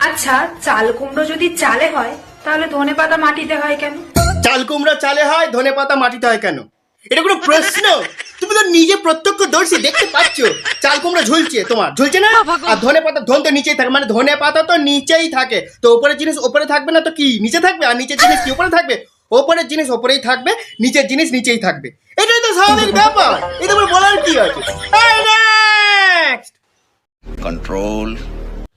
আচ্ছা, চাল কুমড়ো যদি চালে হয় তাহলে ধনেপাতা মাটিতে হয় কেন? চাল কুমড়া চালে হয়, ধনেপাতা মাটিতে হয় কেন? এটা কোনো প্রশ্ন? তুমি তো নিজে প্রত্যক্ষদর্শী, দেখতে পাচ্ছ চাল কুমড়া ঝুলছে, তোমার ঝুলছে না? আর ধনেপাতা ধন তো নিচেই থাকে, মানে ধনেপাতা তো নিচেই থাকে, তো উপরের জিনিস উপরে থাকবে না তো কি নিচে থাকবে? আর নিচের জিনিস কি উপরে থাকবে? ওপরের জিনিস ওপরেই থাকবে, নিচের জিনিস নিচেই থাকবে। এটাই তো স্বাভাবিক ব্যাপার, এটা তোমার বলার কি আছে? কন্ট্রোল।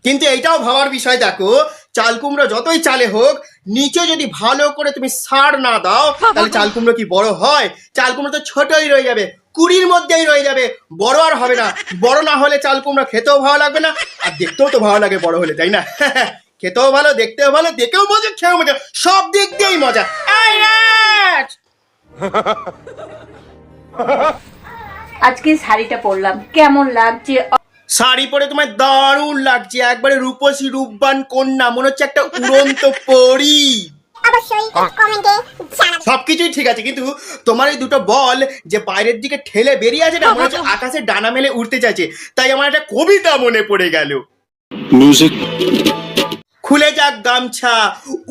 কিন্তু এইটাও ভাবার বিষয়, দেখো চাল কুমড়ো যতই চালে হোক, নিচে যদি ভালো করে তুমি সার না দাও তাহলে চাল কুমড়ো কি বড় হয়? চাল কুমড়ো তো ছোটই রয়ে যাবে, কুড়ির মধ্যেই রয়ে যাবে, বড় আর হবে না। বড় না হলে চাল কুমড়ো খেতেও ভালো লাগবে না, আর দেখতেও তো ভালো লাগে বড় হলে, তাই না? খেতেও ভালো, দেখতেও ভালো, দেখেও মজা, খেয়েও মজা, সব দিক দিয়েই মজা। আজকে শাড়িটা পরলাম, কেমন লাগছে? শাড়ি পরে তোমার দারুণ লাগছে, একবারে রূপসী রূপবান কন্যা, মনে হচ্ছে একটা উড়ন্ত পরী। অবশ্যই কমেন্টে জানাবেন। সবকিছুই ঠিক আছে, কিন্তু তোমার এই দুটো বল যে বাইরের দিকে ঠেলে বেরিয়ে আছে না, মনে হচ্ছে আকাশে ডানা মেলে উঠতে চাইছে। তাই আমার একটা কবিতা মনে পড়ে গেল। মিউজিক। খুলে যাক গামছা,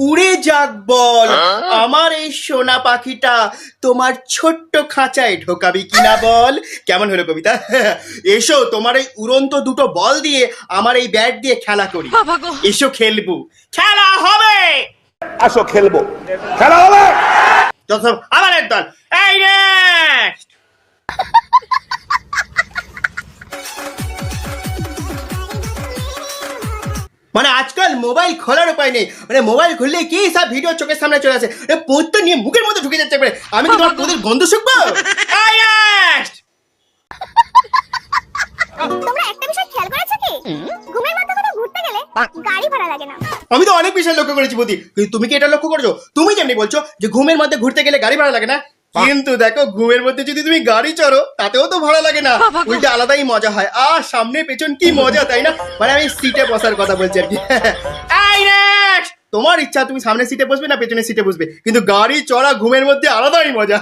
উড়ে যাক বল, আমার এই সোনা পাখিটা তোমার ছোট্ট খাঁচায় ঢোকাবি কিনা বল। কেমন হলো কবিতা? এসো তোমার এই উড়ন্ত দুটো বল দিয়ে আমার এই ব্যাট দিয়ে খেলা করি। এসো খেলবো, খেলা হবে। আসো খেলবো, খেলা হবে। যত সব আবার এক দল, এই নেক্সট। মানে আজকাল মোবাইল খোলার উপায় নেই, মানে মোবাইল খুললে কি সব ভিডিও চোখের সামনে চলে আসে, পোঁত নিয়ে মুখের মধ্যে ঢুকে যাচ্ছে। আমি কি তোমার তোদের গন্ধ শুকবো? তোমরা একটা বিষয় খেয়াল করেছো কি? ঘুমের মধ্যে কোথাও ঘুরতে গেলে গাড়ি ভাড়া লাগে না। আমি তো অনেক বিষয় লক্ষ্য করেছি বৌদি, কিন্তু তুমি কি এটা লক্ষ্য করছো? তুমি যেমনি বলছো যে ঘুমের মধ্যে ঘুরতে গেলে গাড়ি ভাড়া লাগে না, কিন্তু দেখো ঘুমের মধ্যে যদি তুমি গাড়ি চড়ো তাতেও তো ভাড়া লাগে না, উল্টে আলাদাই মজা হয়। আর সামনে পেছন কি মজা, তাই না? মানে আমি সিটে বসার কথা বলছি আর কি। এই next! তোমার ইচ্ছা তুমি সামনের সিটে বসবে না পেছনের সিটে বসবে, কিন্তু গাড়ি চড়া ঘুমের মধ্যে আলাদাই মজা।